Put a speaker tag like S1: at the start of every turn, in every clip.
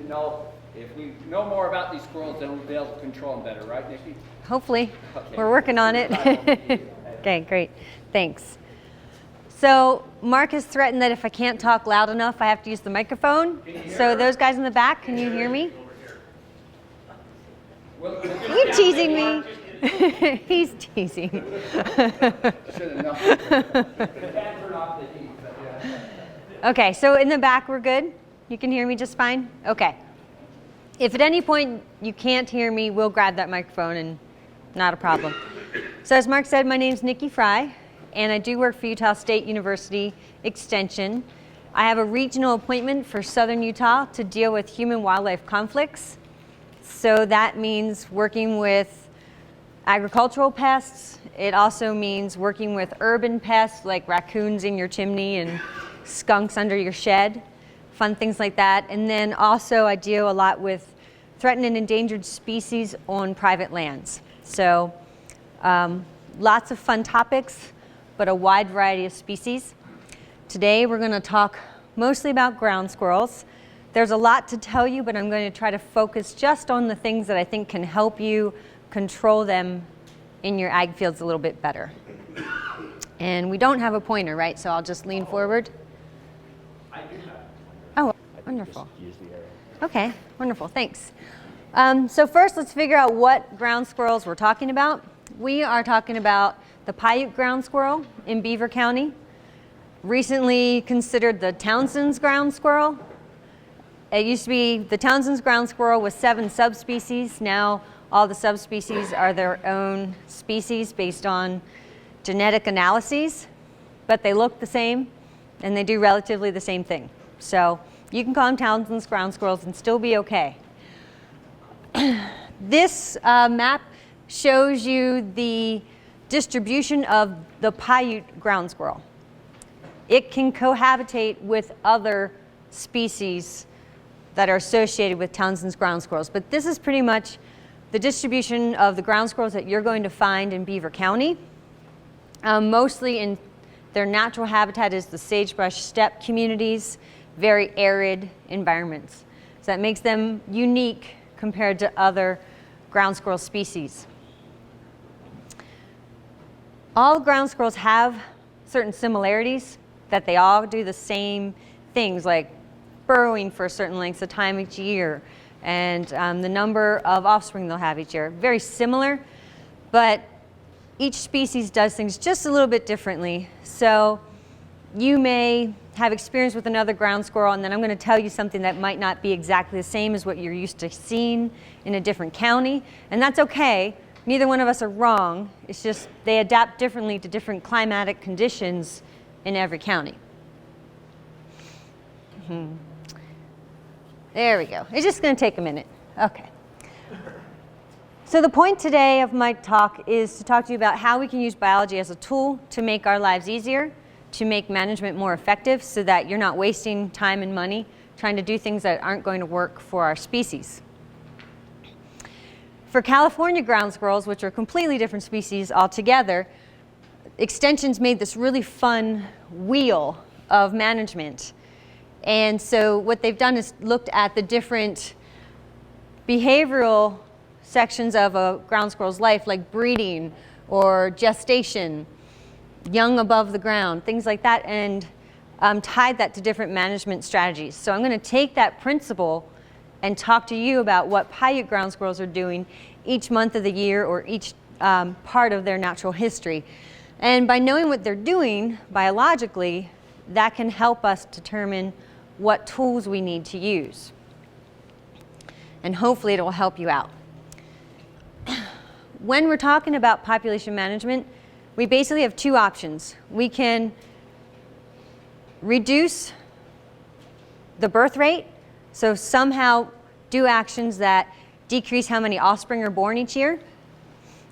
S1: know if we know more about these squirrels, then we'll be able to control them better, right, Nikki?
S2: Hopefully.
S1: Okay.
S2: We're working on it. Okay, great. Thanks. So Mark has threatened that if I can't talk loud enough, I have to use the microphone. So those guys in the back, can you hear me? You're teasing me. He's teasing. Okay, so in the back we're good? You can hear me just fine? Okay. If at any point you can't hear me, we'll grab that microphone and not a problem. So as Mark said, my name's Nikki Fry, and I do work for Utah State University Extension. I have a regional appointment for Southern Utah to deal with human-wildlife conflicts. So that means working with agricultural pests. It also means working with urban pests like raccoons in your chimney and skunks under your shed, fun things like that. And then also I deal a lot with threatened and endangered species on private lands. So lots of fun topics, but a wide variety of species. Today we're going to talk mostly about ground squirrels. There's a lot to tell you, but I'm going to try to focus just on the things that I think can help you control them in your ag fields a little bit better. And we don't have a pointer, right? So I'll just lean forward.
S1: I do have.
S2: Oh, wonderful.
S1: Use the arrow.
S2: Okay, wonderful, thanks. So first let's figure out what ground squirrels we're talking about. We are talking about the Paiute ground squirrel in Beaver County, recently considered the Townsend's ground squirrel. It used to be the Townsend's ground squirrel with 7 subspecies. Now all the subspecies are their own species based on genetic analyses, but they look the same and they do relatively the same thing. So you can call them Townsend's ground squirrels and still be okay. This map shows you the distribution of the Paiute ground squirrel. It can cohabitate with other species that are associated with Townsend's ground squirrels, but this is pretty much the distribution of the ground squirrels that you're going to find in Beaver County. Mostly in their natural habitat is the sagebrush steppe communities, very arid environments. So that makes them unique compared to other ground squirrel species. All ground squirrels have certain similarities, that they all do the same things like burrowing for certain lengths of time each year, and the number of offspring they'll have each year. Very similar, but each species does things just a little bit differently. So you may have experience with another ground squirrel, and then I'm going to tell you something that might not be exactly the same as what you're used to seeing in a different county, and that's okay. Neither one of us are wrong. It's just they adapt differently to different climatic conditions in every county. There we go. It's just going to take a minute. Okay. So the point today of my talk is to talk to you about how we can use biology as a tool to make our lives easier, to make management more effective so that you're not wasting time and money trying to do things that aren't going to work for our species. For California ground squirrels, which are a completely different species altogether, Extension's made this really fun wheel of management. And so what they've done is looked at the different behavioral sections of a ground squirrel's life, like breeding or gestation, young above the ground, things like that, and tied that to different management strategies. So I'm going to take that principle and talk to you about what Paiute ground squirrels are doing each month of the year or each part of their natural history. And by knowing what they're doing biologically, that can help us determine what tools we need to use. And hopefully it will help you out. When we're talking about population management, we basically have 2 options. We can reduce the birth rate, so somehow do actions that decrease how many offspring are born each year,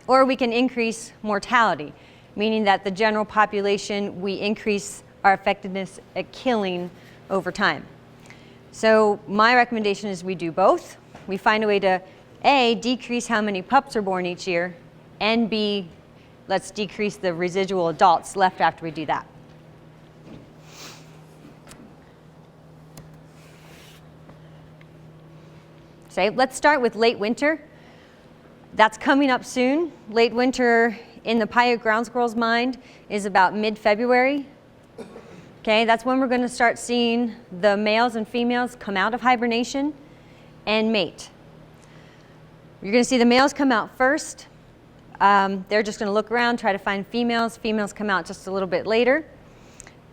S2: or we can increase mortality, meaning that the general population, we increase our effectiveness at killing over time. So my recommendation is we do both. We find a way to A, decrease how many pups are born each year, and B, let's decrease the residual adults left after we do that. So let's start with late winter. That's coming up soon. Late winter in the Paiute ground squirrel's mind is about mid-February. Okay, that's when we're going to start seeing the males and females come out of hibernation and mate. You're going to see the males come out first. They're just going to look around, try to find females. Females come out just a little bit later.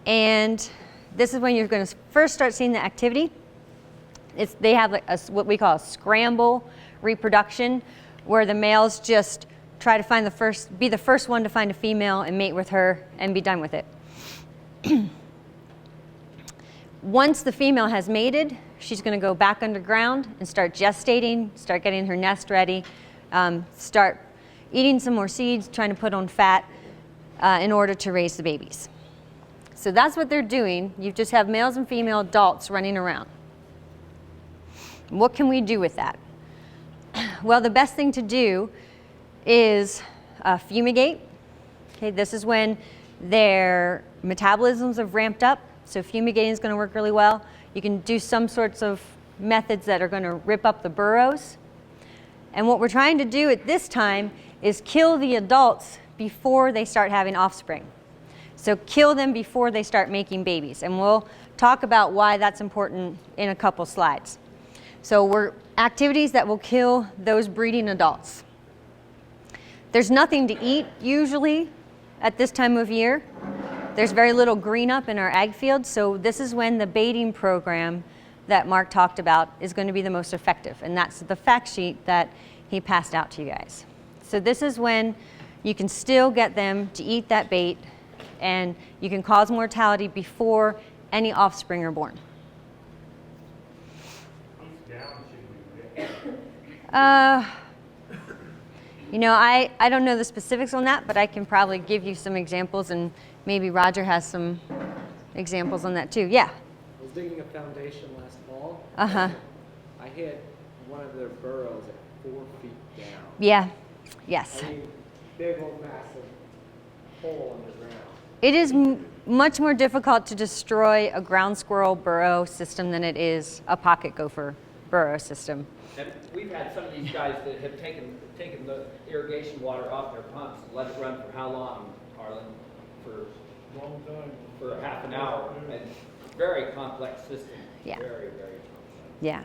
S2: And this is when you're going to first start seeing the activity. They have like what we call a scramble reproduction, where the males just try to be the first one to find a female and mate with her and be done with it. Once the female has mated, she's going to go back underground and start gestating, start getting her nest ready, start eating some more seeds, trying to put on fat in order to raise the babies. So that's what they're doing. You just have males and female adults running around. What can we do with that? Well, the best thing to do is fumigate. Okay, this is when their metabolisms have ramped up, so fumigating is going to work really well. You can do some sorts of methods that are going to rip up the burrows. And what we're trying to do at this time is kill the adults before they start having offspring. So kill them before they start making babies. And we'll talk about why that's important in a couple slides. So we're activities that will kill those breeding adults. There's nothing to eat usually at this time of year. There's very little green up in our ag fields, so this is when the baiting program that Mark talked about is going to be the most effective, and that's the fact sheet that he passed out to you guys. So this is when you can still get them to eat that bait, and you can cause mortality before any offspring are born. You know, I don't know the specifics on that, but I can probably give you some examples, and maybe Roger has some examples on that too. Yeah?
S3: I was digging a foundation last fall.
S2: Uh-huh.
S3: I hit one of their burrows at 4 feet down.
S2: Yeah. Yes.
S3: I mean, big old massive hole underground.
S2: It is much more difficult to destroy a ground squirrel burrow system than it is a pocket gopher burrow system.
S1: And we've had some of these guys that have taken the irrigation water off their pumps and let it run for how long, Harlan?
S4: Long time.
S1: For half an hour. And very complex system.
S2: Yeah.
S1: Very, very complex.
S2: Yeah.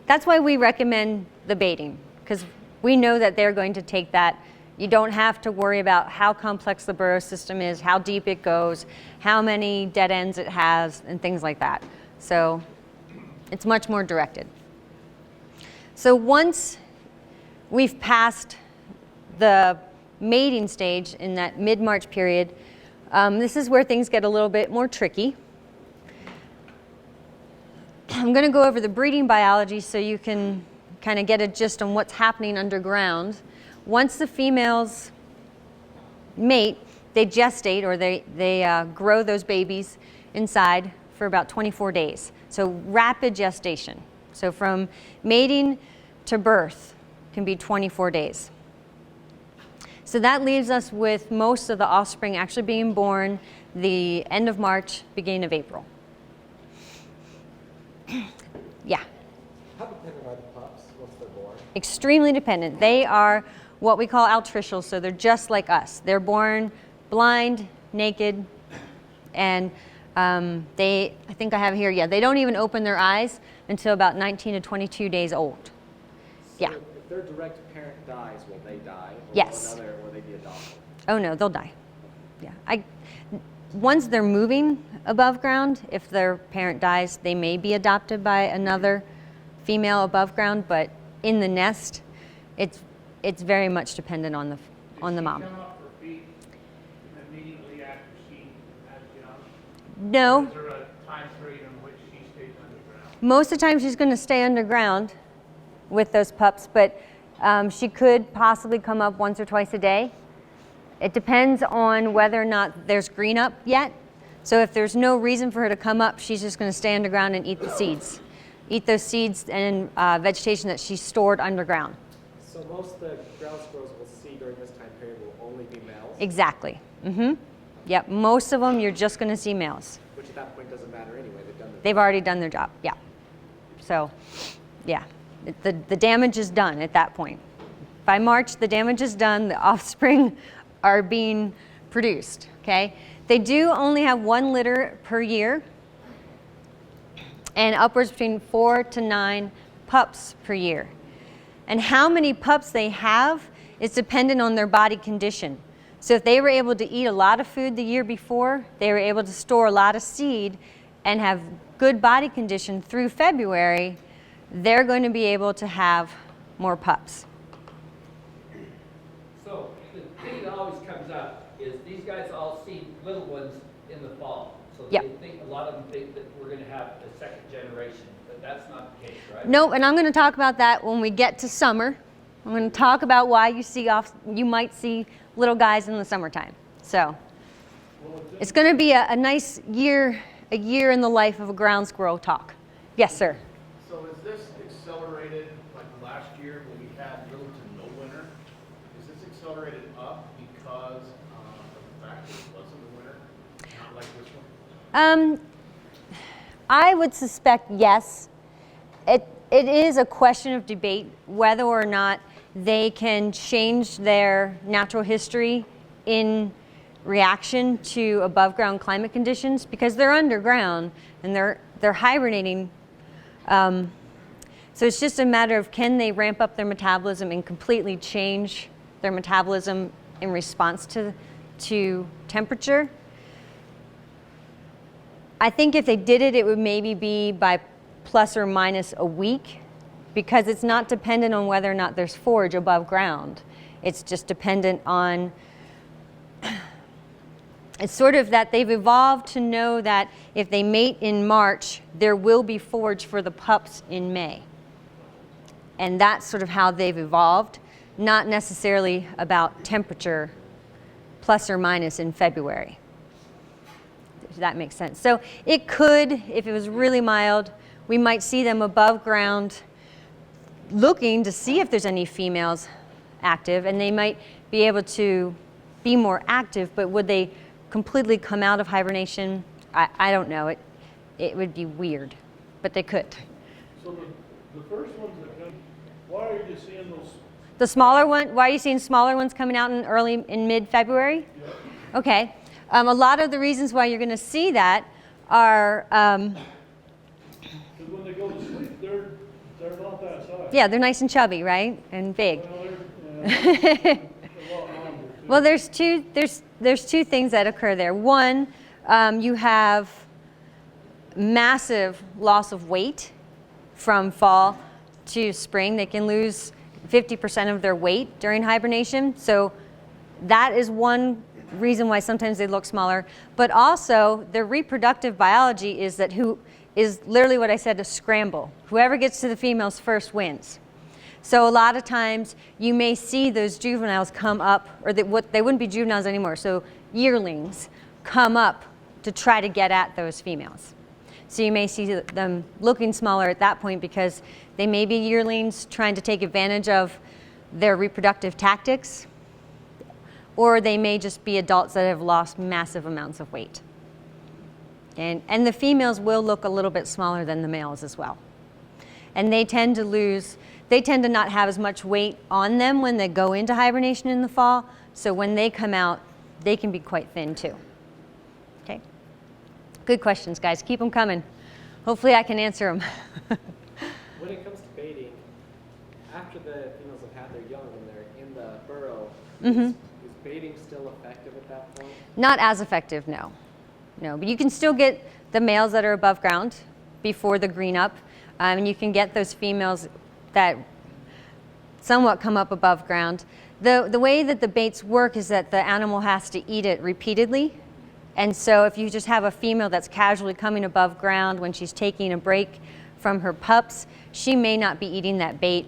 S2: That's why we recommend the baiting, because we know that they're going to take that. You don't have to worry about how complex the burrow system is, how deep it goes, how many dead ends it has, and things like that. So it's much more directed. So once we've passed the mating stage in that mid-March period, this is where things get a little bit more tricky. I'm going to go over the breeding biology so you can kind of get a gist on what's happening underground. Once the females mate, they gestate, or they grow those babies inside for about 24 days. So rapid gestation. So from mating to birth can be 24 days. So that leaves us with most of the offspring actually being born the end of March, beginning of April. Yeah.
S3: How dependent are the pups once they're born?
S2: Extremely dependent. They are what we call altricials, so they're just like us. They're born blind, naked, and I think I have here, yeah, they don't even open their eyes until about 19 to 22 days old.
S3: So
S2: Yeah.
S3: if their direct parent dies, will they die? Or
S2: Yes.
S3: Will they be adopted?
S2: Oh no, they'll die. Yeah. Once they're moving above ground, if their parent dies, they may be adopted by another female above ground, but in the nest, it's very much dependent on the mom.
S4: Does she come up her feet immediately after she has young?
S2: No.
S4: Is there a time period in which she stays underground?
S2: Most of the time she's going to stay underground with those pups, but she could possibly come up once or twice a day. It depends on whether or not there's green up yet. So if there's no reason for her to come up, she's just going to stay underground and eat the seeds. Eat those seeds and vegetation that she's stored underground.
S3: So most of the ground squirrels we'll see during this time period will only be males?
S2: Exactly. Mm-hmm. Yep, most of them you're just going to see males.
S3: Which at that point doesn't matter anyway. They've done
S2: They've already done their job, yeah. So, yeah. The damage is done at that point. By March, the damage is done. The offspring are being produced, okay? They do only have 1 litter per year and upwards between 4 to 9 pups per year. And how many pups they have is dependent on their body condition. So if they were able to eat a lot of food the year before, they were able to store a lot of seed and have good body condition through February, they're going to be able to have more pups.
S1: So the thing that always comes up is these guys all see little ones in the fall. So
S2: Yep.
S1: they think, a lot of them think that we're going to have a second generation, but that's not the case, right?
S2: No, and I'm going to talk about that when we get to summer. I'm going to talk about why you might see little guys in the summertime. So it's going to be a nice year in the life of a ground squirrel talk. Yes, sir.
S5: So is this accelerated, like last year when we had little to no winter? Is this accelerated up because of the fact that it wasn't a winter, not like this one?
S2: I would suspect yes. It is a question of debate whether or not they can change their natural history in reaction to above ground climate conditions because they're underground and they're hibernating. So it's just a matter of can they ramp up their metabolism and completely change their metabolism in response to temperature. I think if they did it, it would maybe be by plus or minus a week because it's not dependent on whether or not there's forage above ground. It's just dependent on, it's sort of that they've evolved to know that if they mate in March, there will be forage for the pups in May. And that's sort of how they've evolved, not necessarily about temperature plus or minus in February. If that makes sense. So it could, if it was really mild, we might see them above ground looking to see if there's any females active, and they might be able to be more active, but would they completely come out of hibernation? I don't know. It would be weird, but they could.
S6: So the first ones that come, why are you seeing those?
S2: The smaller one, why are you seeing smaller ones coming out in mid-February?
S6: Yeah.
S2: Okay. A lot of the reasons why you're going to see that are,
S6: Because when they go to sleep, they're not that size.
S2: yeah, they're nice and chubby, right? And big.
S6: Well, they're a lot longer, too.
S2: Well, there's two things that occur there. One, you have massive loss of weight from fall to spring. They can lose 50% of their weight during hibernation. So that is one reason why sometimes they look smaller. But also, their reproductive biology is literally what I said, a scramble. Whoever gets to the females first wins. So a lot of times you may see those juveniles come up, or they wouldn't be juveniles anymore, so yearlings come up to try to get at those females. So you may see them looking smaller at that point because they may be yearlings trying to take advantage of their reproductive tactics, or they may just be adults that have lost massive amounts of weight. And the females will look a little bit smaller than the males as well. And they tend to not have as much weight on them when they go into hibernation in the fall. So when they come out, they can be quite thin too. Okay? Good questions, guys. Keep them coming. Hopefully I can answer them.
S3: When it comes to baiting, after the females have had their young and they're in the burrow, is baiting still effective at that point?
S2: Not as effective, no. No, but you can still get the males that are above ground before the green up. And you can get those females that somewhat come up above ground. The way that the baits work is that the animal has to eat it repeatedly. And so if you just have a female that's casually coming above ground when she's taking a break from her pups, she may not be eating that bait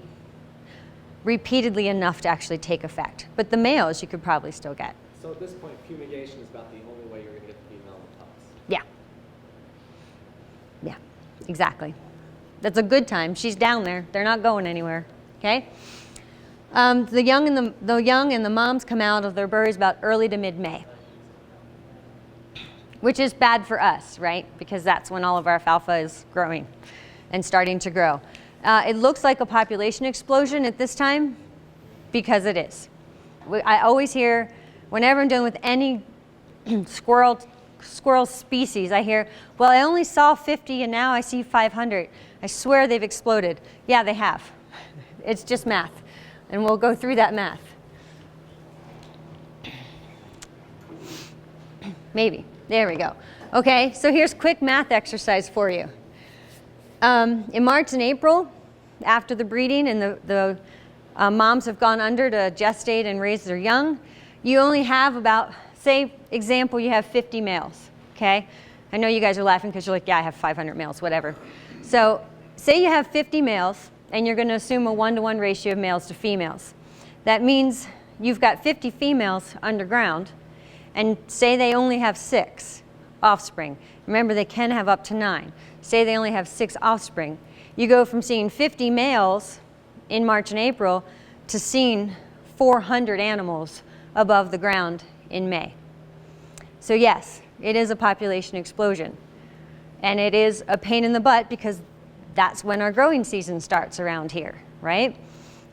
S2: repeatedly enough to actually take effect. But the males you could probably still get.
S3: So at this point, fumigation is about the only way you're going to get the female and the pups.
S2: Yeah. Yeah, exactly. That's a good time. She's down there. They're not going anywhere. Okay? The young and the moms come out of their buries about early to mid-May, which is bad for us, right? Because that's when all of our alfalfa is growing and starting to grow. It looks like a population explosion at this time because it is. I always hear, whenever I'm dealing with any squirrel species, I hear, well, I only saw 50 and now I see 500. I swear they've exploded. Yeah, they have. It's just math. And we'll go through that math. Maybe. There we go. Okay, so here's quick math exercise for you. In March and April, after the breeding and the moms have gone under to gestate and raise their young, you only have about, say, example, you have 50 males, okay? I know you guys are laughing because you're like, yeah, I have 500 males, whatever. So say you have 50 males, and you're going to assume a 1-to-1 ratio of males to females. That means you've got 50 females underground, and say they only have 6 offspring. Remember, they can have up to 9. Say they only have 6 offspring. You go from seeing 50 males in March and April to seeing 400 animals above the ground in May. So yes, it is a population explosion. And it is a pain in the butt because that's when our growing season starts around here, right?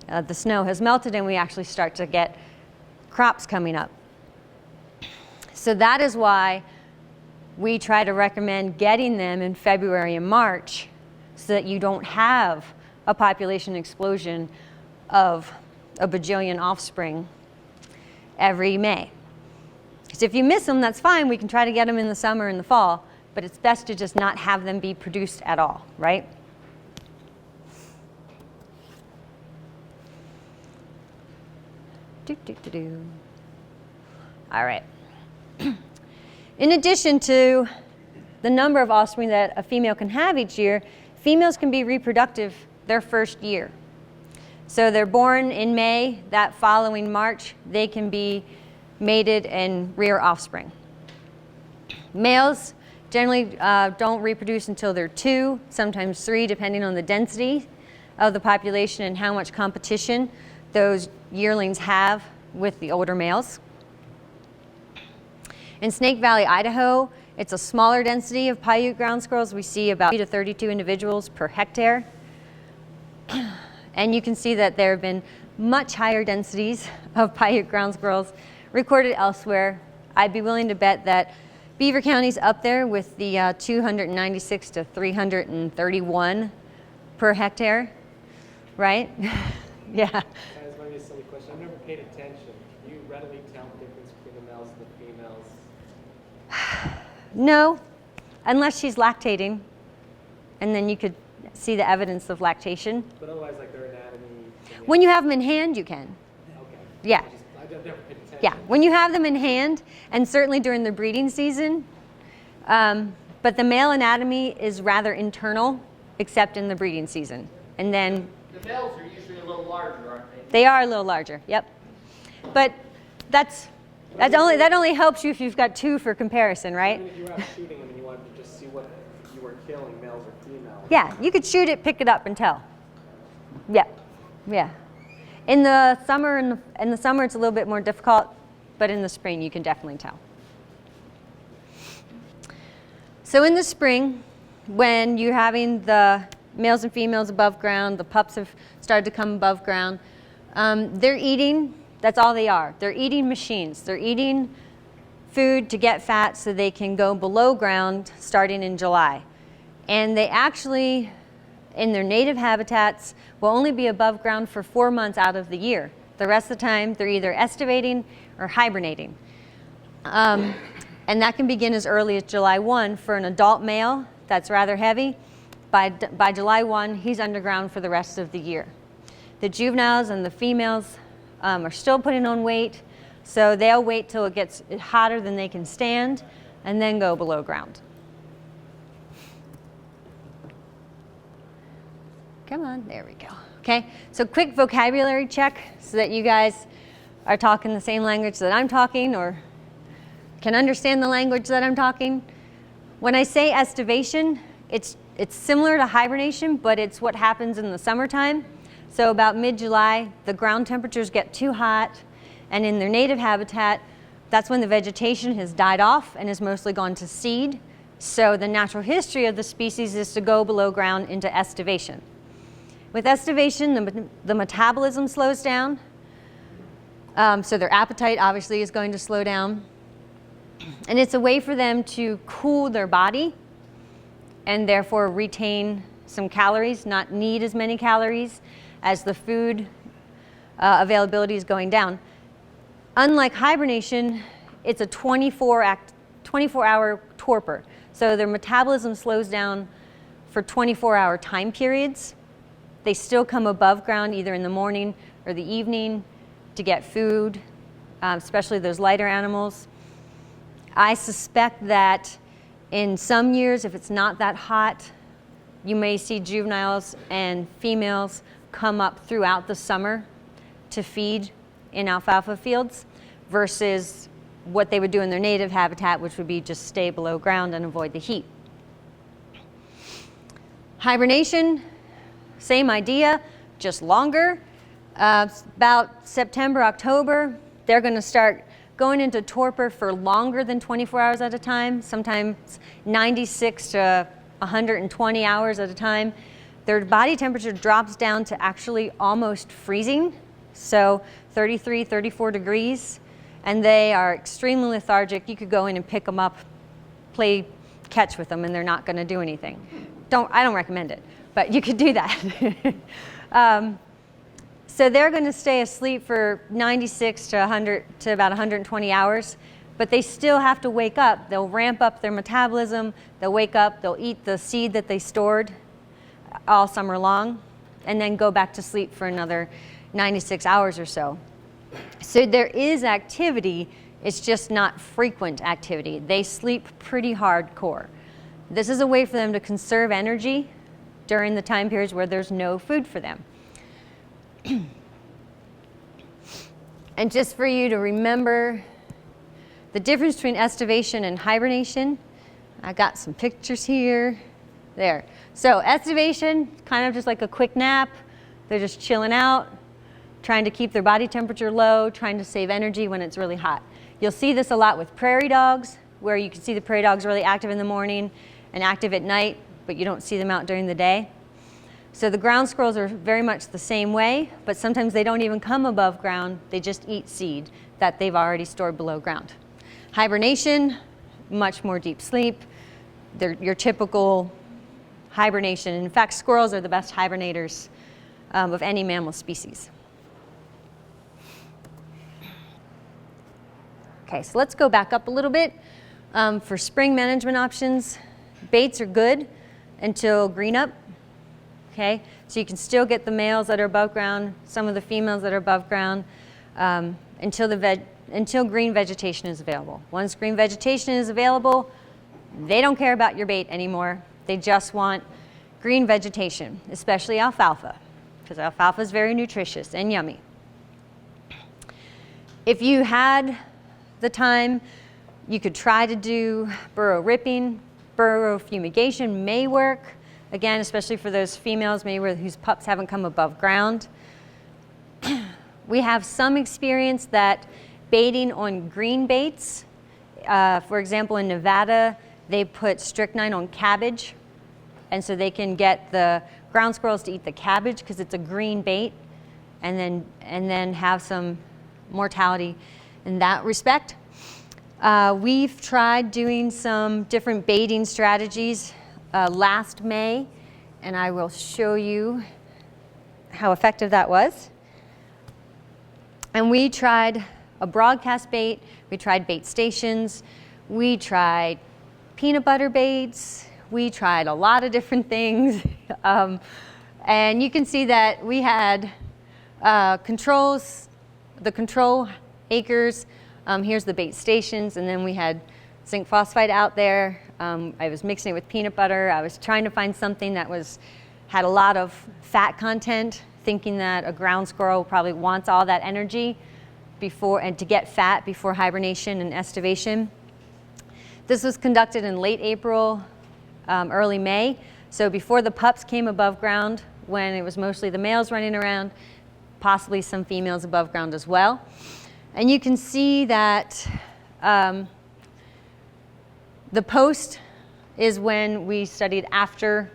S2: The snow has melted and we actually start to get crops coming up. So that is why we try to recommend getting them in February and March so that you don't have a population explosion of a bajillion offspring every May. So if you miss them, that's fine. We can try to get them in the summer and the fall, but it's best to just not have them be produced at all, right? All right. In addition to the number of offspring that a female can have each year, females can be reproductive their first year. So they're born in May, that following March, they can be mated and rear offspring. Males generally don't reproduce until they're 2, sometimes 3, depending on the density of the population and how much competition those yearlings have with the older males. In Snake Valley, Idaho, it's a smaller density of Paiute ground squirrels. We see about 30 to 32 individuals per hectare. And you can see that there have been much higher densities of Paiute ground squirrels recorded elsewhere. I'd be willing to bet that Beaver County's up there with the 296 to 331 per hectare, right? Yeah.
S3: That might be a silly question. I've never paid attention. Can you readily tell the difference between the males and the females?
S2: No, unless she's lactating, and then you could see the evidence of lactation.
S3: But otherwise, like their anatomy.
S2: When you have them in hand, you can.
S3: Okay.
S2: Yeah.
S3: I've never paid attention.
S2: Yeah, when you have them in hand, and certainly during the breeding season, but the male anatomy is rather internal, except in the breeding season. And then
S1: The males are usually a little larger, aren't they?
S2: they are a little larger, yep. But that only helps you if you've got 2 for comparison,
S3: I
S2: right?
S3: mean, if you were out shooting them and you wanted to just see what you were killing, males or females.
S2: Yeah, you could shoot it, pick it up, and tell. Yep, yeah. In the summer, it's a little bit more difficult, but in the spring you can definitely tell. So in the spring, when you're having the males and females above ground, the pups have started to come above ground, they're eating, that's all they are. They're eating machines. They're eating food to get fat so they can go below ground starting in July. And they actually, in their native habitats, will only be above ground for 4 months out of the year. The rest of the time, they're either estivating or hibernating. And that can begin as early as July 1 for an adult male that's rather heavy. By July 1, he's underground for the rest of the year. The juveniles and the females are still putting on weight, so they'll wait till it gets hotter than they can stand and then go below ground. Come on, there we go. Okay, so quick vocabulary check so that you guys are talking the same language that I'm talking or can understand the language that I'm talking. When I say estivation, it's similar to hibernation, but it's what happens in the summertime. So about mid-July, the ground temperatures get too hot, and in their native habitat, that's when the vegetation has died off and has mostly gone to seed. So the natural history of the species is to go below ground into estivation. With estivation, the metabolism slows down. So their appetite obviously is going to slow down. And it's a way for them to cool their body and therefore retain some calories, not need as many calories as the food availability is going down. Unlike hibernation, it's a 24-hour torpor. So their metabolism slows down for 24-hour time periods. They still come above ground either in the morning or the evening to get food, especially those lighter animals. I suspect that in some years, if it's not that hot, you may see juveniles and females come up throughout the summer to feed in alfalfa fields versus what they would do in their native habitat, which would be just stay below ground and avoid the heat. Hibernation, same idea, just longer. About September, October, they're going to start going into torpor for longer than 24 hours at a time, sometimes 96 to 120 hours at a time. Their body temperature drops down to actually almost freezing, so 33, 34 degrees, and they are extremely lethargic. You could go in and pick them up, play catch with them, and they're not going to do anything. I don't recommend it, but you could do that. So they're going to stay asleep for 96 to 100 to about 120 hours, but they still have to wake up. They'll ramp up their metabolism, they'll wake up, they'll eat the seed that they stored all summer long, and then go back to sleep for another 96 hours or so. So there is activity, it's just not frequent activity. They sleep pretty hardcore. This is a way for them to conserve energy during the time periods where there's no food for them. And just for you to remember the difference between estivation and hibernation, I got some pictures here. There. So estivation, kind of just like a quick nap. They're just chilling out, trying to keep their body temperature low, trying to save energy when it's really hot. You'll see this a lot with prairie dogs, where you can see the prairie dogs really active in the morning and active at night, but you don't see them out during the day. So the ground squirrels are very much the same way, but sometimes they don't even come above ground. They just eat seed that they've already stored below ground. Hibernation, much more deep sleep. They're your typical hibernation. In fact, squirrels are the best hibernators of any mammal species. Okay, so let's go back up a little bit. For spring management options, baits are good until green up. Okay, so you can still get the males that are above ground, some of the females that are above ground, until green vegetation is available. Once green vegetation is available, they don't care about your bait anymore. They just want green vegetation, especially alfalfa, because alfalfa is very nutritious and yummy. If you had the time, you could try to do burrow ripping. Burrow fumigation may work. Again, especially for those females maybe whose pups haven't come above ground. We have some experience that baiting on green baits, for example in Nevada, they put strychnine on cabbage, and so they can get the ground squirrels to eat the cabbage because it's a green bait, and then have some mortality in that respect. We've tried doing some different baiting strategies last May, and I will show you how effective that was. And we tried a broadcast bait, we tried bait stations, we tried peanut butter baits, we tried a lot of different things. And you can see that we had controls, the control acres, here's the bait stations, and then we had zinc phosphide out there. I was mixing it with peanut butter. I was trying to find something that had a lot of fat content, thinking that a ground squirrel probably wants all that energy to get fat before hibernation and estivation. This was conducted in late April, early May, so before the pups came above ground, when it was mostly the males running around, possibly some females above ground as well. And you can see that the post is when we studied after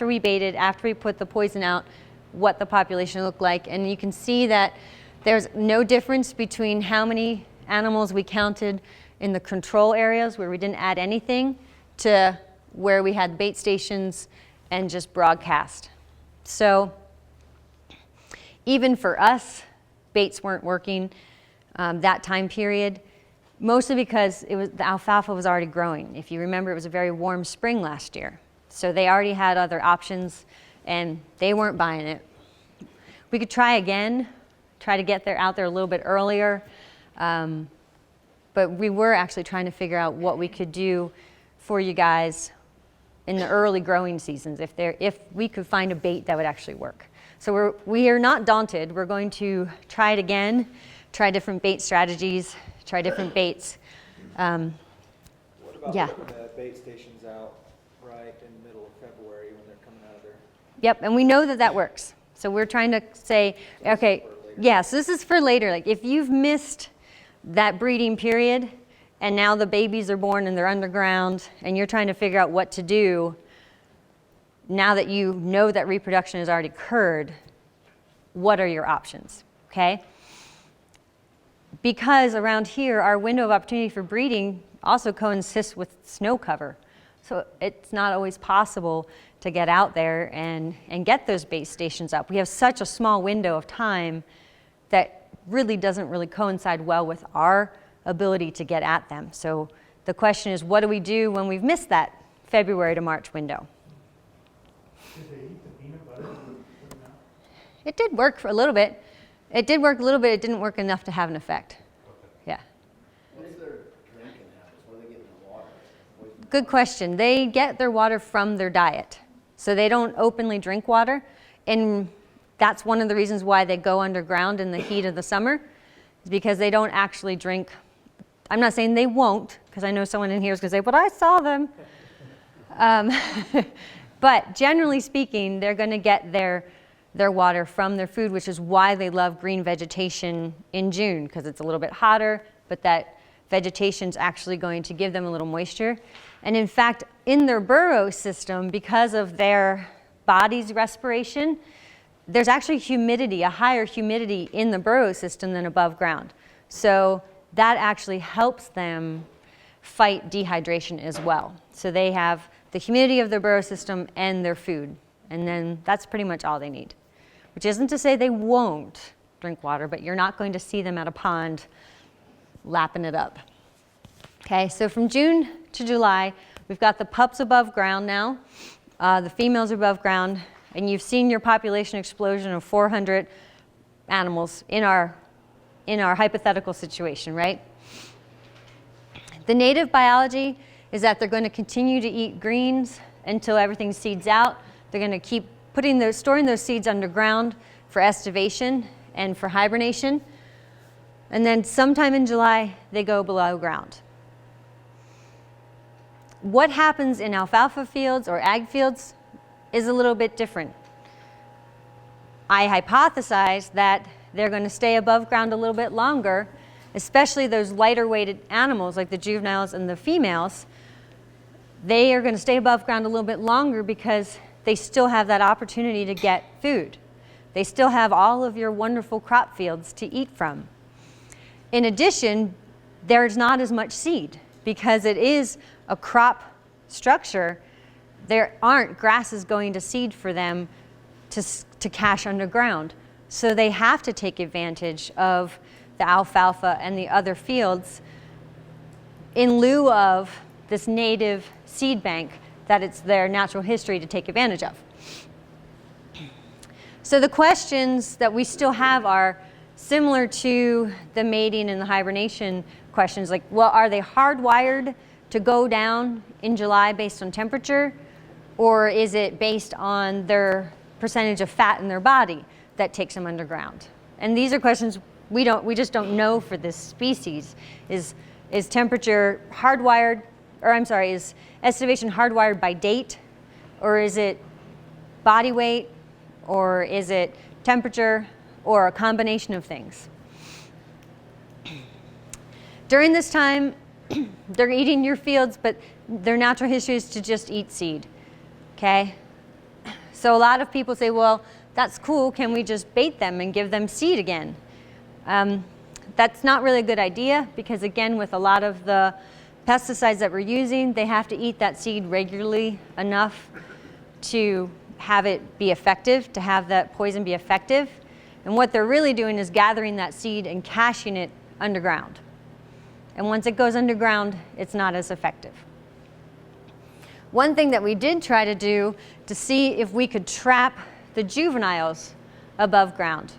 S2: we baited, after we put the poison out, what the population looked like, and you can see that there's no difference between how many animals we counted in the control areas where we didn't add anything to where we had bait stations and just broadcast. So even for us, baits weren't working that time period, mostly because the alfalfa was already growing. If you remember, it was a very warm spring last year. So they already had other options and they weren't buying it. We could try again, try to get out there a little bit earlier. But we were actually trying to figure out what we could do for you guys in the early growing seasons, if we could find a bait that would actually work. So we are not daunted. We're going to try it again, try different bait strategies, try different baits.
S7: What about
S2: Yeah.
S7: putting the bait stations out right in the middle of February when they're coming out of there?
S2: Yep, and we know that works. So we're trying to say, okay, yeah, so this is for later. Like if you've missed that breeding period and now the babies are born and they're underground and you're trying to figure out what to do now that you know that reproduction has already occurred, what are your options, okay? Because around here, our window of opportunity for breeding also coincides with snow cover. So it's not always possible to get out there and get those bait stations up. We have such a small window of time that really doesn't really coincide well with our ability to get at them. So the question is, what do we do when we've missed that February to March window?
S4: Did they eat the peanut butter?
S2: It did work for a little bit. It did work a little bit. It didn't work enough to have an effect. Yeah.
S5: What's their drinking habits? Where are they getting their water?
S2: Good question. They get their water from their diet. So they don't openly drink water. And that's one of the reasons why they go underground in the heat of the summer, is because they don't actually drink. I'm not saying they won't, because I know someone in here is going to say, but I saw them. But generally speaking, they're going to get their water from their food, which is why they love green vegetation in June, because it's a little bit hotter, but that vegetation is actually going to give them a little moisture. And in fact, in their burrow system, because of their body's respiration, there's actually humidity, a higher humidity in the burrow system than above ground. So that actually helps them fight dehydration as well. So they have the humidity of their burrow system and their food, and then that's pretty much all they need. Which isn't to say they won't drink water, but you're not going to see them at a pond lapping it up. Okay, so from June to July, we've got the pups above ground now, the females are above ground, and you've seen your population explosion of 400 animals in our hypothetical situation, right? The native biology is that they're going to continue to eat greens until everything seeds out. They're going to keep storing those seeds underground for estivation and for hibernation. And then sometime in July, they go below ground. What happens in alfalfa fields or ag fields is a little bit different. I hypothesize that they're going to stay above ground a little bit longer, especially those lighter weighted animals like the juveniles and the females. They are going to stay above ground a little bit longer because they still have that opportunity to get food. They still have all of your wonderful crop fields to eat from. In addition, there's not as much seed because it is a crop structure. There aren't grasses going to seed for them to cache underground. So they have to take advantage of the alfalfa and the other fields in lieu of this native seed bank that it's their natural history to take advantage of. So the questions that we still have are similar to the mating and the hibernation questions, like, well, are they hardwired to go down in July based on temperature, or is it based on their percentage of fat in their body that takes them underground? And these are questions we just don't know for this species. Is temperature hardwired, or I'm sorry, is estivation hardwired by date, or is it body weight, or is it temperature, or a combination of things? During this time, they're eating your fields, but their natural history is to just eat seed, okay? So a lot of people say, well, that's cool. Can we just bait them and give them seed again? That's not really a good idea because, again, with a lot of the pesticides that we're using, they have to eat that seed regularly enough to have it be effective, to have that poison be effective. And what they're really doing is gathering that seed and caching it underground. And once it goes underground, it's not as effective. One thing that we did try to do to see if we could trap the juveniles above ground.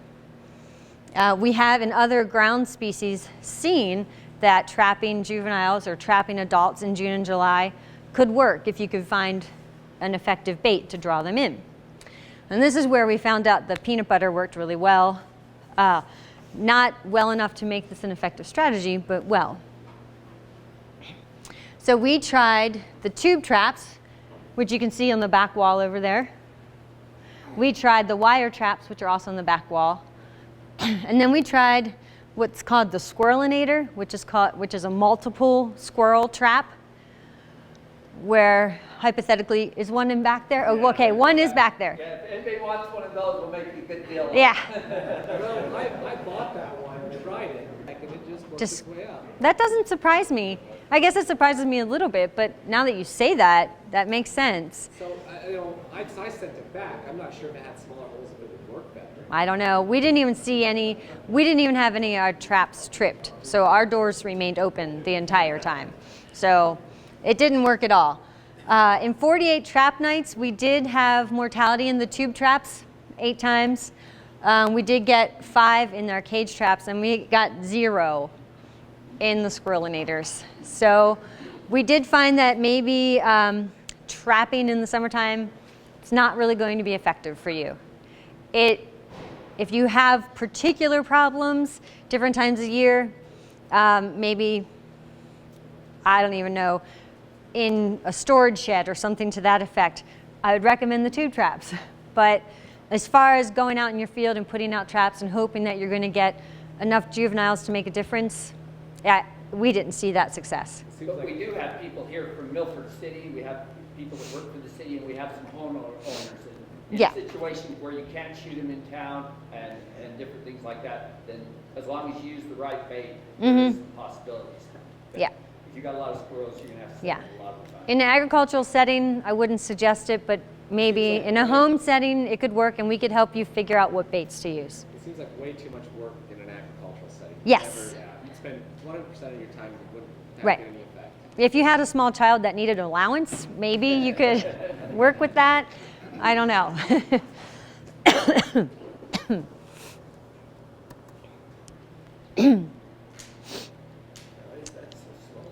S2: We have in other ground species seen that trapping juveniles or trapping adults in June and July could work if you could find an effective bait to draw them in. And this is where we found out the peanut butter worked really well. Not well enough to make this an effective strategy, but well. So we tried the tube traps, which you can see on the back wall over there. We tried the wire traps, which are also on the back wall. And then we tried what's called the squirrelinator, which is a multiple squirrel trap, where hypothetically, is one in back there? Oh, okay, one is back there.
S1: Yeah, if anybody wants one of those, we'll make you a good deal.
S2: Yeah.
S3: Well, I bought that one and tried it, and it just worked its way up.
S2: That doesn't surprise me. I guess it surprises me a little bit, but now that you say that, that makes sense.
S3: So, I sent it back. I'm not sure if it had smaller holes, if it would work better.
S2: I don't know. We didn't even have any of our traps tripped. So our doors remained open the entire time. So it didn't work at all. In 48 trap nights, we did have mortality in the tube traps 8 times. We did get 5 in our cage traps, and we got 0 in the squirrelinators. So we did find that maybe trapping in the summertime, it's not really going to be effective for you. If you have particular problems, different times of year, maybe, I don't even know, in a storage shed or something to that effect, I would recommend the tube traps. But as far as going out in your field and putting out traps and hoping that you're going to get enough juveniles to make a difference, we didn't see that success.
S1: But we do have people here from Milford City, we have people that work for the city, and we have some homeowners in
S2: Yeah.
S1: situations where you can't shoot them in town and different things like that, then as long as you use the right bait, there's some possibilities. But
S2: Yeah.
S1: if you got a lot of squirrels, you're gonna have to
S2: Yeah.
S1: spend a lot of time.
S2: In an agricultural setting, I wouldn't suggest it, but maybe in a home setting, it could work, and we could help you figure out what baits to use.
S3: It seems like way too much work in an agricultural setting.
S2: Yes.
S3: You'd spend 100% of your time, it wouldn't have
S2: Right.
S3: any effect.
S2: If you had a small child that needed an allowance, maybe you could work with that. I don't know.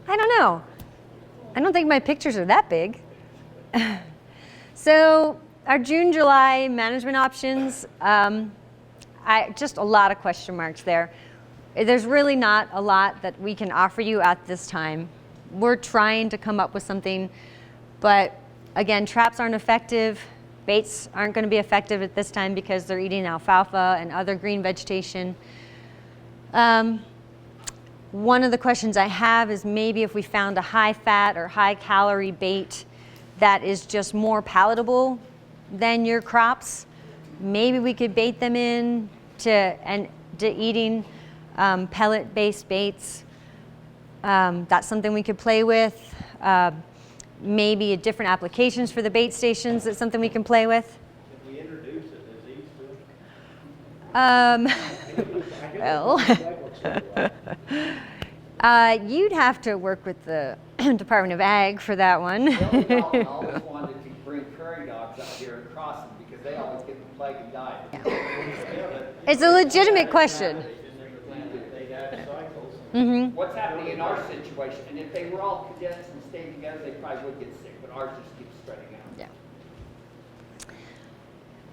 S2: I don't know. I don't think my pictures are that big. So our June, July management options, just a lot of question marks there. There's really not a lot that we can offer you at this time. We're trying to come up with something, but again, traps aren't effective. Baits aren't going to be effective at this time because they're eating alfalfa and other green vegetation. One of the questions I have is maybe if we found a high fat or high calorie bait that is just more palatable than your crops, maybe we could bait them in to eating pellet-based baits. That's something we could play with. Maybe different applications for the bait stations, that's something we can play with.
S5: If we introduce a disease to it?
S2: Well, you'd have to work with the Department of Ag for that one.
S1: Bill Dalton always wanted to bring prairie dogs out here and cross them because they always get the plague and die.
S2: It's a legitimate question.
S1: What's happening in our situation, and if they were all condensed and stayed together, they probably would get sick, but ours just keeps spreading out.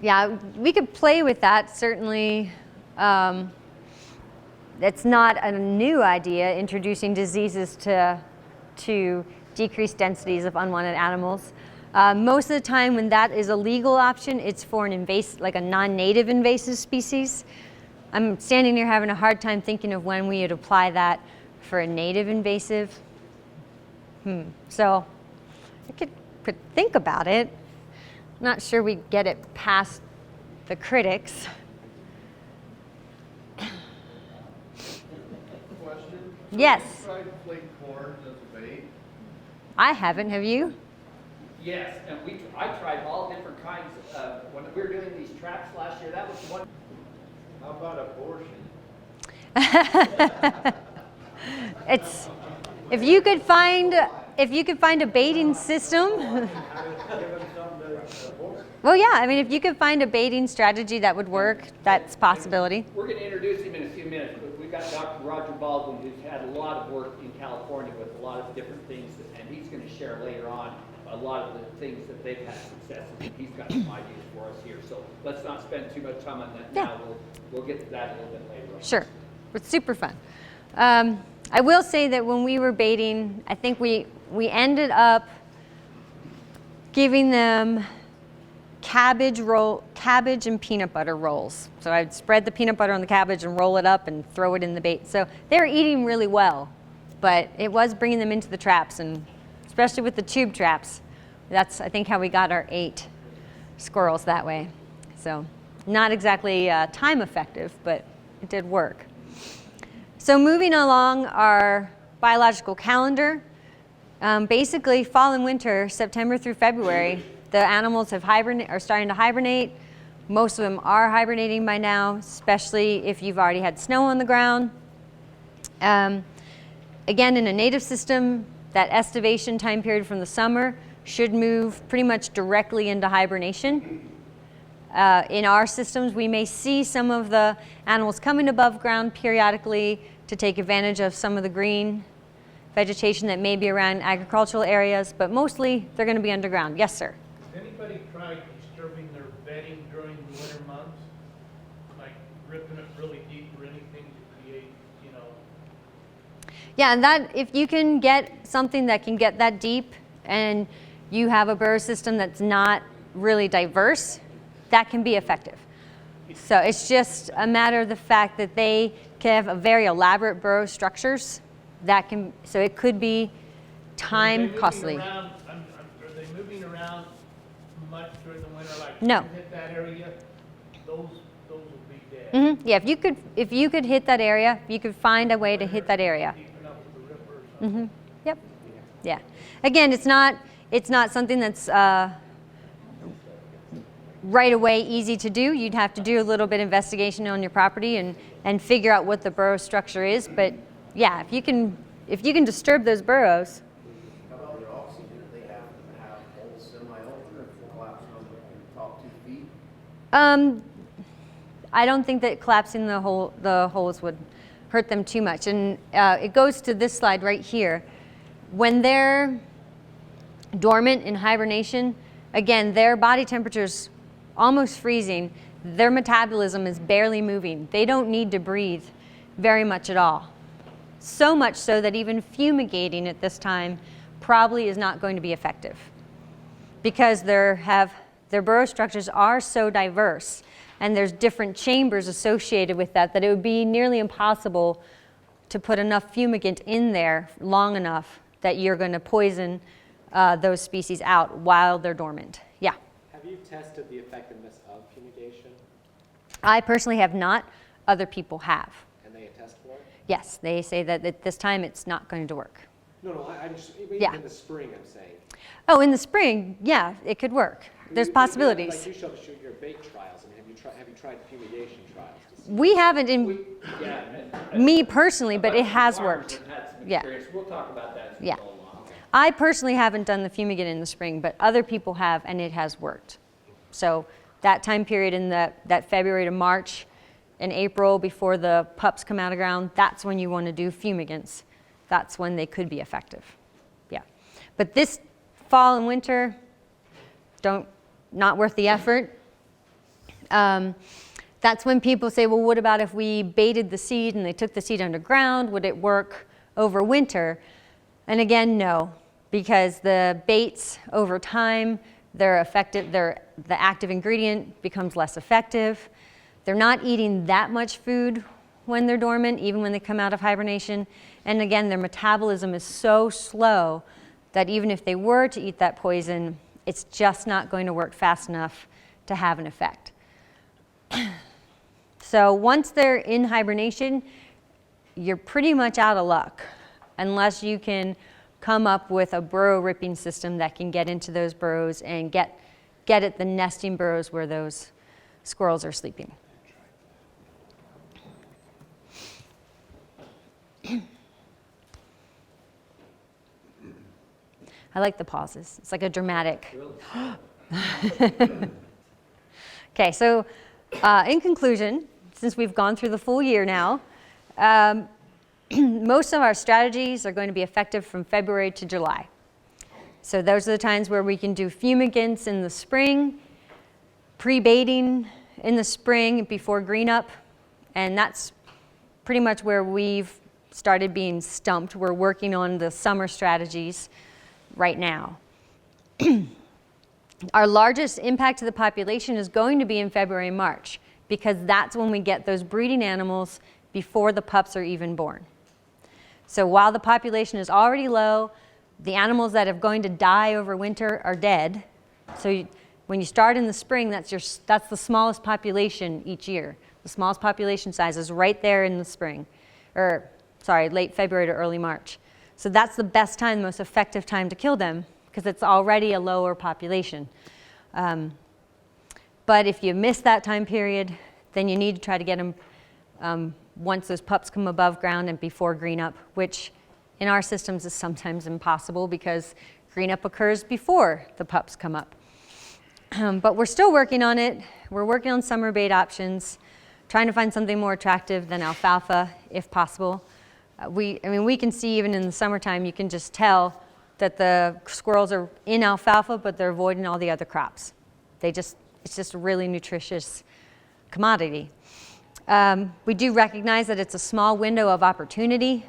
S2: Yeah, we could play with that, certainly. It's not a new idea, introducing diseases to decrease densities of unwanted animals. Most of the time when that is a legal option, it's for an invasive, like a non-native invasive species. I'm standing here having a hard time thinking of when we would apply that for a native invasive. So I could think about it. I'm not sure we get it past the critics.
S5: Question?
S2: Yes.
S5: Have you tried flake corn as a bait?
S2: I haven't, have you?
S1: Yes, and I tried all different kinds, when we were doing these traps last year, that was the one.
S5: How about abortion?
S2: It's, if you could find a baiting system. Well, yeah, I mean, if you could find a baiting strategy that would work, that's a possibility.
S1: We're going to introduce him in a few minutes, but we've got Dr. Roger Baldwin, who's had a lot of work in California with a lot of different things, and he's going to share later on a lot of the things that they've had success in. He's got some ideas for us here, so let's not spend too much time on that now. We'll get to that a little bit later on.
S2: Sure, it's super fun. I will say that when we were baiting, I think we ended up giving them cabbage and peanut butter rolls. So I'd spread the peanut butter on the cabbage and roll it up and throw it in the bait. So they were eating really well, but it was bringing them into the traps, and especially with the tube traps. That's, I think, how we got our 8 squirrels that way. So not exactly time effective, but it did work. So moving along our biological calendar, basically fall and winter, September through February, the animals are starting to hibernate. Most of them are hibernating by now, especially if you've already had snow on the ground. Again, in a native system, that estivation time period from the summer should move pretty much directly into hibernation. In our systems, we may see some of the animals coming above ground periodically to take advantage of some of the green vegetation that may be around agricultural areas, but mostly they're going to be underground. Yes, sir?
S4: Has anybody tried disturbing their bedding during the winter months? Like ripping it really deep or anything to create, you know?
S2: Yeah, and that, if you can get something that can get that deep and you have a burrow system that's not really diverse, that can be effective. So it's just a matter of the fact that they can have a very elaborate burrow structures that can, so it could be time costly.
S4: Are they moving around much during the winter? Like
S2: No.
S4: if you hit that area, those will be dead.
S2: Yeah, if you could hit that area, you could find a way to hit that area.
S4: Deep enough with the ripper or something.
S2: Yep. Yeah. Again, it's not something that's right away easy to do. You'd have to do a little bit of investigation on your property and figure out what the burrow structure is. But yeah, if you can disturb those burrows.
S5: How about their oxygen? They have to have holes semi-open or collapse on the top 2 feet?
S2: I don't think that collapsing the holes would hurt them too much. And it goes to this slide right here. When they're dormant in hibernation, again, their body temperature's almost freezing. Their metabolism is barely moving. They don't need to breathe very much at all. So much so that even fumigating at this time probably is not going to be effective, because their burrow structures are so diverse and there's different chambers associated with that it would be nearly impossible to put enough fumigant in there long enough that you're going to poison those species out while they're dormant. Yeah.
S3: Have you tested the effectiveness of fumigation?
S2: I personally have not. Other people have.
S3: And they attest for it?
S2: Yes, they say that at this time it's not going to work.
S3: No, I'm just,
S2: Yeah.
S3: in the spring, I'm saying.
S2: Oh, in the spring, yeah, it could work. There's possibilities.
S3: Like you showed us your bait trials. I mean, have you tried fumigation trials? To see?
S2: We haven't in
S1: Yeah.
S2: me personally, but
S1: a
S2: it
S1: bunch of
S2: has
S1: farmers
S2: worked.
S1: have had some
S2: Yeah.
S1: experience. We'll talk about that as we
S2: Yeah.
S1: go along.
S2: I personally haven't done the fumigant in the spring, but other people have, and it has worked. So that time period in that February to March and April before the pups come out of ground, that's when you want to do fumigants. That's when they could be effective. Yeah. But this fall and winter, not worth the effort. That's when people say, well, what about if we baited the seed and they took the seed underground? Would it work over winter? And again, no, because the baits over time, they're effective, the active ingredient becomes less effective. They're not eating that much food when they're dormant, even when they come out of hibernation. And again, their metabolism is so slow that even if they were to eat that poison, it's just not going to work fast enough to have an effect. So once they're in hibernation, you're pretty much out of luck unless you can come up with a burrow ripping system that can get into those burrows and get at the nesting burrows where those squirrels are sleeping. I like the pauses. It's like a dramatic. Okay, so in conclusion, since we've gone through the full year now, most of our strategies are going to be effective from February to July. So those are the times where we can do fumigants in the spring, pre-baiting in the spring before green up, and that's pretty much where we've started being stumped. We're working on the summer strategies right now. Our largest impact to the population is going to be in February and March, because that's when we get those breeding animals before the pups are even born. So while the population is already low, the animals that are going to die over winter are dead. So when you start in the spring, that's the smallest population each year. The smallest population size is right there in the spring, late February to early March. So that's the best time, the most effective time to kill them, because it's already a lower population. But if you miss that time period, then you need to try to get them once those pups come above ground and before green up, which in our systems is sometimes impossible because green up occurs before the pups come up. But we're still working on it. We're working on summer bait options, trying to find something more attractive than alfalfa if possible. We can see even in the summertime, you can just tell that the squirrels are in alfalfa, but they're avoiding all the other crops. It's just a really nutritious commodity. We do recognize that it's a small window of opportunity,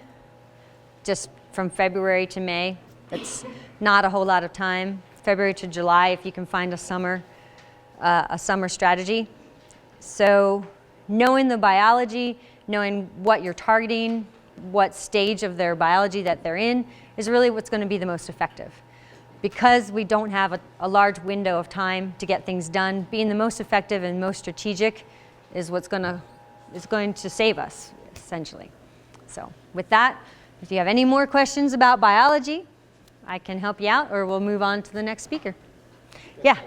S2: just from February to May. It's not a whole lot of time. February to July, if you can find a summer strategy. So knowing the biology, knowing what you're targeting, what stage of their biology that they're in, is really what's going to be the most effective. Because we don't have a large window of time to get things done, being the most effective and most strategic is what's going to save us, essentially. So with that, if you have any more questions about biology, I can help you out, or we'll move on to the next speaker. Yeah.